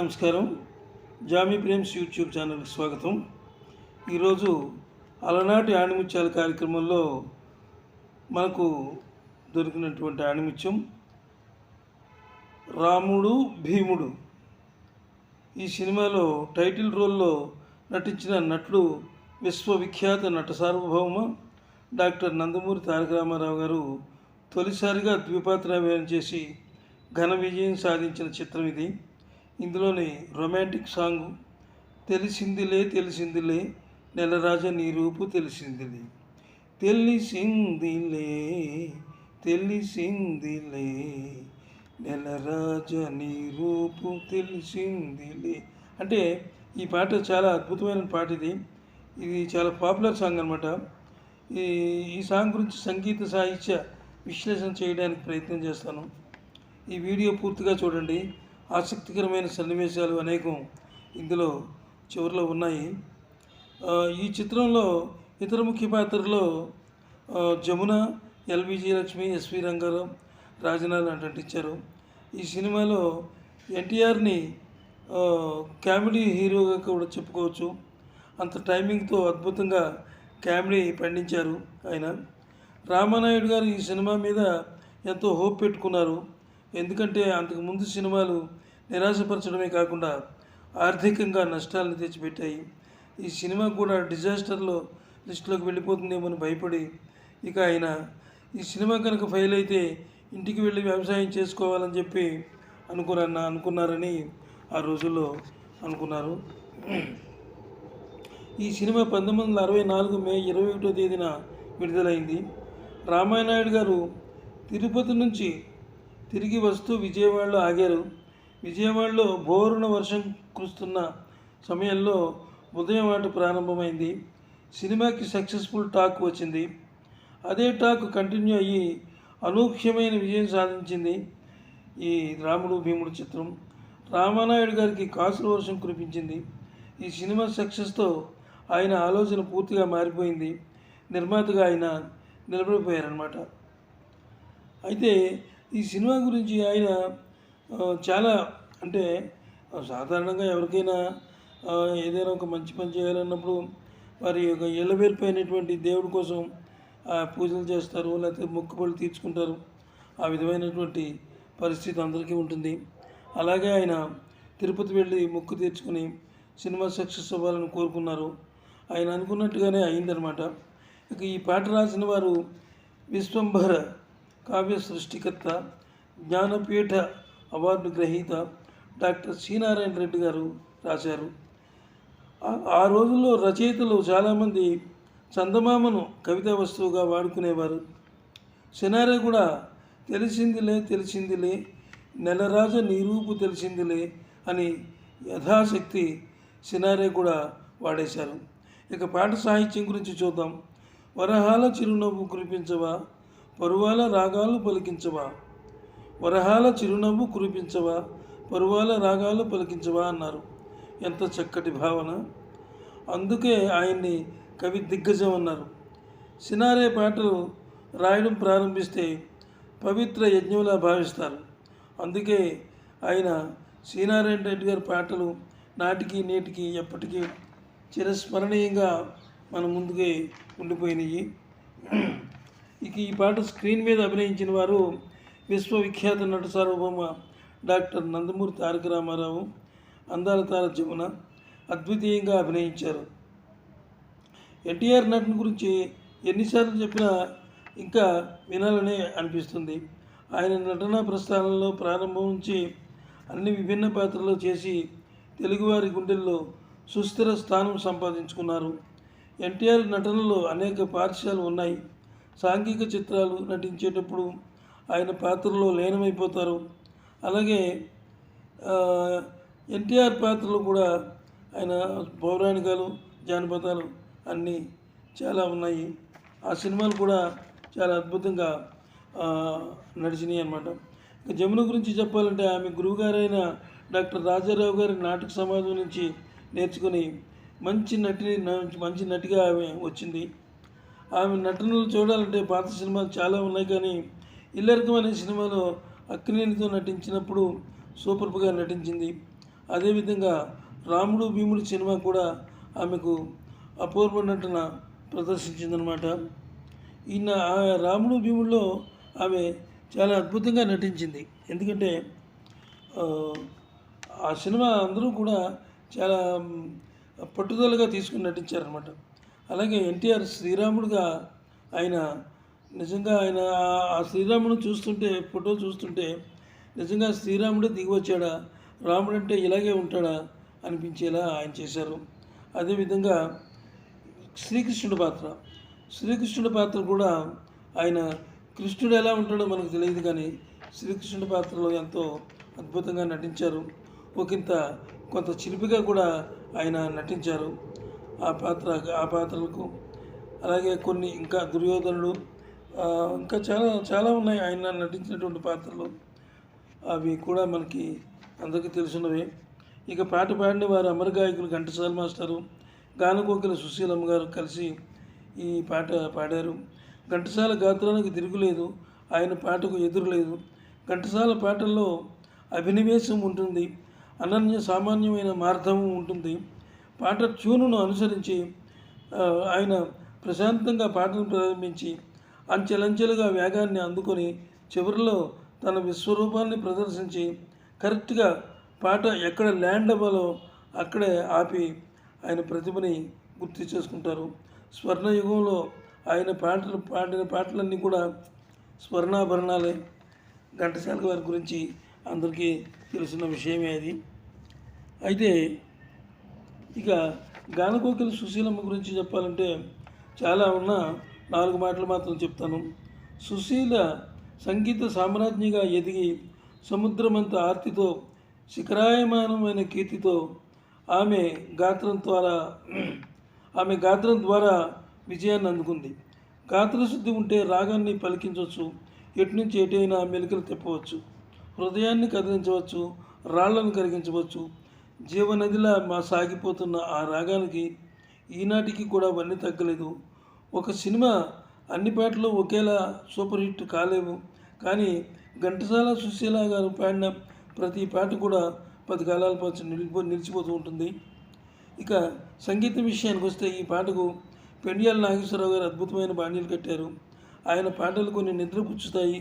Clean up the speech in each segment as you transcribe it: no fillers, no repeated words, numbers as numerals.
నమస్కారం. Jamie Prem's YouTube ఛానల్కి స్వాగతం. ఈరోజు అలనాటి ఆణిముత్యాల కార్యక్రమంలో మనకు దొరికినటువంటి ఆణిముత్యం రాముడు భీముడు. ఈ సినిమాలో టైటిల్ రోల్లో నటించిన నటుడు విశ్వవిఖ్యాత నట సార్వభౌమ డాక్టర్ నందమూరి తారక రామారావు గారు తొలిసారిగా ద్విపాత్రాభినయం చేసి ఘన విజయం సాధించిన చిత్రం ఇది. ఇందులోని రొమాంటిక్ సాంగ్ తెలిసిందిలే తెలిసిందిలే నెలరాజ నీ రూపు తెలిసిందిలే, తెలిసిందిలే తెలిసిందిలే నెలరాజ నీ రూపు తెలిసిందిలే అంటే ఈ పాట చాలా అద్భుతమైన పాట. ఇది చాలా పాపులర్ సాంగ్ అనమాట. ఈ సాంగ్ గురించి సంగీత సాహిత్య విశ్లేషణ చేయడానికి ప్రయత్నం చేస్తాను. ఈ వీడియో పూర్తిగా చూడండి. ఆసక్తికరమైన సన్నివేశాలు అనేకం ఇందులో చివరిలో ఉన్నాయి. ఈ చిత్రంలో ఇతర ముఖ్య పాత్రలో జమున, ఎల్వి విజయలక్ష్మి, ఎస్వి రంగారావు, రాజనాల్ నటించారు. ఈ సినిమాలో ఎన్టీఆర్ని కామెడీ హీరోగా కూడా చెప్పుకోవచ్చు. అంత టైమింగ్తో అద్భుతంగా కామెడీ పండించారు ఆయన. రామానాయుడు గారు ఈ సినిమా మీద ఎంతో హోప్ పెట్టుకున్నారు. ఎందుకంటే అంతకుముందు సినిమాలు నిరాశపరచడమే కాకుండా ఆర్థికంగా నష్టాలను తెచ్చిపెట్టాయి. ఈ సినిమా కూడా డిజాస్టర్లో లిస్టులోకి వెళ్ళిపోతుందేమని భయపడి ఇక ఆయన ఈ సినిమా కనుక ఫెయిల్ అయితే ఇంటికి వెళ్ళి వ్యవసాయం చేసుకోవాలని చెప్పి అనుకున్నారని ఆ రోజుల్లో అనుకున్నారు. ఈ సినిమా 1964 మే 21వ తేదీన విడుదలైంది. రామానాయుడు గారు తిరుపతి నుంచి తిరిగి వస్తూ విజయవాడలో ఆగారు. విజయవాడలో బోరున వర్షం కురుస్తున్న సమయంలో ఉదయం ఆట ప్రారంభమైంది. సినిమాకి సక్సెస్ఫుల్ టాక్ వచ్చింది. అదే టాక్ కంటిన్యూ అయ్యి అనూహ్యమైన విజయం సాధించింది ఈ రాముడు భీముడు చిత్రం. రామానాయుడు గారికి కాసుల వర్షం కురిపించింది. ఈ సినిమా సక్సెస్తో ఆయన ఆలోచన పూర్తిగా మారిపోయింది. నిర్మాతగా ఆయన నిలబడిపోయారన్నమాట. అయితే ఈ సినిమా గురించి ఆయన చాలా అంటే సాధారణంగా ఎవరికైనా ఏదైనా ఒక మంచి పని చేయాలన్నప్పుడు వారి యొక్క ఎల్లవేరిపోయినటువంటి దేవుడి కోసం పూజలు చేస్తారు, లేకపోతే మొక్కుబడులు తీర్చుకుంటారు. ఆ విధమైనటువంటి పరిస్థితి అందరికీ ఉంటుంది. అలాగే ఆయన తిరుపతి వెళ్ళి మొక్కు తీర్చుకుని సినిమా సక్సెస్ అవ్వాలని కోరుకున్నారు. ఆయన అనుకున్నట్టుగానే అయిందనమాట. ఇక ఈ పాట రాసిన వారు విశ్వంభర కావ్య సృష్టికర్త, జ్ఞానపీఠ అవార్డు గ్రహీత డాక్టర్ సి నారాయణ రెడ్డి గారు రాశారు. ఆ రోజుల్లో రచయితలు చాలామంది చందమామను కవితా వస్తువుగా వాడుకునేవారు. సినారే కూడా తెలిసిందిలే తెలిసిందిలే నెలరాజ నీ రూపు తెలిసిందిలే అని యథాశక్తి సినారే కూడా వాడేశారు. ఇక పాట సాహిత్యం గురించి చూద్దాం. వరహాల చిరునవ్వు కురిపించవా, పరువాల రాగాలు పలికించవా, వరహాల చిరునవ్వు కురిపించవా, పరువాల రాగాలు పలికించవా అన్నారు. ఎంత చక్కటి భావన! అందుకే ఆయన్ని కవి దిగ్గజం అన్నారు. సినారే పాటలు రాయడం ప్రారంభిస్తే పవిత్ర యజ్ఞంలా భావిస్తారు. అందుకే ఆయన శ్రీనారాయణ రెడ్డి గారి పాటలు నాటికి నేటికి ఎప్పటికీ చిరస్మరణీయంగా మన ముందుకే ఉండిపోయినాయి. ఇక ఈ పాట స్క్రీన్ మీద అభినయించిన వారు విశ్వవిఖ్యాత నట సార్వభౌమ డాక్టర్ నందమూరి తారక రామారావు, అందాల తార జమున అద్వితీయంగా అభినయించారు. ఎన్టీఆర్ నటన గురించి ఎన్నిసార్లు చెప్పినా ఇంకా వినాలనే అనిపిస్తుంది. ఆయన నటనా ప్రస్థానంలో ప్రారంభం నుంచి అన్ని విభిన్న పాత్రలు చేసి తెలుగువారి గుండెల్లో సుస్థిర స్థానం సంపాదించుకున్నారు. ఎన్టీఆర్ నటనలో అనేక పార్శ్వాలు ఉన్నాయి. సాంఘిక చిత్రాలు నటించేటప్పుడు ఆయన పాత్రలో లీనమైపోతారు. అలాగే ఎన్టీఆర్ పాత్రలు కూడా ఆయన పౌరాణికాలు, జానపదాలు అన్నీ చాలా ఉన్నాయి. ఆ సినిమాలు కూడా చాలా అద్భుతంగా నడిచినాయి అన్నమాట. ఇక జమున గురించి చెప్పాలంటే ఆమె గురువుగారైన డాక్టర్ రాజారావు గారి నాటక సమాజం నుంచి నేర్చుకుని మంచి నటిగా ఆమె వచ్చింది. ఆమె నటనలు చూడాలంటే పాత సినిమాలు చాలా ఉన్నాయి, కానీ ఇల్లరికం అనే సినిమాలో అక్కినేనితో నటించినప్పుడు సూపర్గా నటించింది. అదేవిధంగా రాముడు భీముడు సినిమా కూడా ఆమెకు అపూర్వ నటన ప్రదర్శించిందనమాట. ఈయన రాముడు భీముడిలో ఆమె చాలా అద్భుతంగా నటించింది. ఎందుకంటే ఆ సినిమా అందరూ కూడా చాలా పట్టుదలగా తీసుకుని నటించారనమాట. అలాగే ఎన్టీఆర్ శ్రీరాముడుగా ఆయన నిజంగా ఆ శ్రీరాముడు చూస్తుంటే, ఫోటో చూస్తుంటే నిజంగా శ్రీరాముడే దిగి వచ్చాడా, రాముడు అంటే ఇలాగే ఉంటాడా అనిపించేలా ఆయన చేశారు. అదేవిధంగా శ్రీకృష్ణుడి పాత్ర కూడా ఆయన కృష్ణుడు ఎలా ఉంటాడో మనకు తెలియదు, కానీ శ్రీకృష్ణుడి పాత్రలో ఎంతో అద్భుతంగా నటించారు. కొంత చిలిపిగా కూడా ఆయన నటించారు ఆ పాత్రలకు. అలాగే కొన్ని ఇంకా దుర్యోధనుడు, ఇంకా చాలా చాలా ఉన్నాయి ఆయన నటించినటువంటి పాత్రలు. అవి కూడా మనకి అందరికీ తెలుసున్నవే. ఇక పాట పాడిన వారు అమర గాయకులు ఘంటసాల మాస్టారు, గానకోకిల సుశీలమ్మ గారు కలిసి ఈ పాట పాడారు. ఘంటసాల గాత్రానికి తిరుగులేదు, ఆయన పాటకు ఎదురులేదు. ఘంటసాల పాటల్లో అభినవేశం ఉంటుంది, అనన్య సామాన్యమైన మార్ధవం ఉంటుంది. పాట ట్యూనును అనుసరించి ఆయన ప్రశాంతంగా పాటను ప్రారంభించి అంచెలంచెలుగా వేగాన్ని అందుకొని చివరిలో తన విశ్వరూపాన్ని ప్రదర్శించి కరెక్ట్గా పాట ఎక్కడ ల్యాండ్ అవ్వాలో అక్కడే ఆపి ఆయన ప్రతిభని గుర్తు చేసుకుంటారు. స్వర్ణయుగంలో ఆయన పాడిన పాటలన్నీ కూడా స్వర్ణాభరణాలే. ఘంటసాల వారి గురించి అందరికీ తెలిసిన విషయమే అది. అయితే ఇక గానకోకిల సుశీలమ్మ గురించి చెప్పాలంటే చాలా ఉన్న 4 మాటలు మాత్రం చెప్తాను. సుశీల సంగీత సామ్రాజ్ఞిగా ఎదిగి సముద్రమంత ఆర్తితో శిఖరాయమానమైన కీర్తితో ఆమె గాత్రం ద్వారా విజయాన్ని అందుకుంది. గాత్రశుద్ధి ఉంటే రాగాన్ని పలికించవచ్చు, ఎటునుంచి ఎటైనా మెలికలు తిప్పవచ్చు, హృదయాన్ని కదిలించవచ్చు, రాళ్లను కరిగించవచ్చు. జీవనదిలా సాగిపోతున్న ఆ రాగానికి ఈనాటికి కూడా వన్నె తగ్గలేదు. ఒక సినిమా అన్ని పాటలు ఒకేలా సూపర్ హిట్ కాలేవు, కానీ ఘంటసాల సుశీల గారు పాడిన ప్రతి పాట కూడా 10 కాలాల పాటు నిలిచిపోతూ ఉంటుంది. ఇక సంగీతం విషయానికి వస్తే ఈ పాటకు పెండియాల నాగేశ్వరరావు గారు అద్భుతమైన బాణీలు కట్టారు. ఆయన పాటలు కొన్ని నిద్రపుచ్చుతాయి,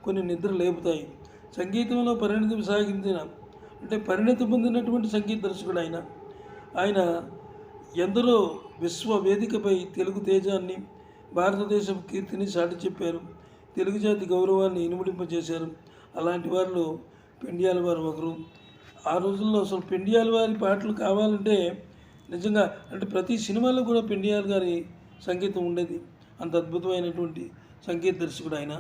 కొన్ని నిద్ర లేపుతాయి. సంగీతంలో పరిణతి పొందినటువంటి సంగీత దర్శకుడు ఆయన ఎందరో విశ్వ వేదికపై తెలుగు తేజాన్ని, భారతదేశం కీర్తిని చాటి చెప్పారు. తెలుగు జాతి గౌరవాన్ని ఇనుమడింపజేశారు. అలాంటి వారిలో పెండియాల వారు ఒకరు. ఆ రోజుల్లో అసలు పెండియాల వారి పాటలు కావాలంటే నిజంగా ప్రతి సినిమాలో కూడా పెండియాల గారి సంగీతం ఉండేది. అంత అద్భుతమైనటువంటి సంగీత దర్శకుడు ఆయన.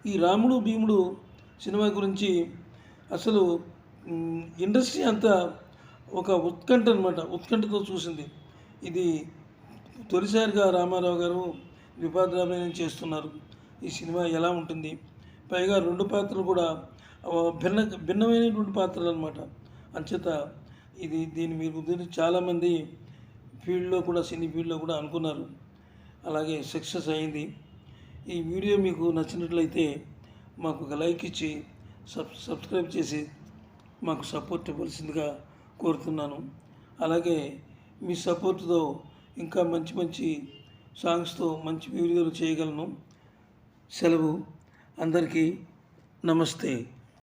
ఈ రాముడు భీముడు సినిమా గురించి అసలు ఇండస్ట్రీ అంతా ఒక ఉత్కంఠతో చూసింది. ఇది తొలిసారిగా రామారావు గారు వివాదాభినయం చేస్తున్నారు. ఈ సినిమా ఎలా ఉంటుంది, పైగా 2 పాత్రలు కూడా భిన్నమైనటువంటి పాత్రలు అనమాట. అంచేత దీని మీరు గురించి చాలామంది సినీ ఫీల్డ్లో కూడా అనుకున్నారు. అలాగే సక్సెస్ అయింది. ఈ వీడియో మీకు నచ్చినట్లయితే మాకు ఒక లైక్ ఇచ్చి సబ్స్క్రైబ్ చేసి మాకు సపోర్ట్ ఇవ్వాల్సిందిగా కోరుతున్నాను. అలాగే మీ సపోర్ట్తో ఇంకా మంచి సాంగ్స్తో మంచి వీడియోలు చేయగలను. సెలవు. అందరికీ నమస్తే.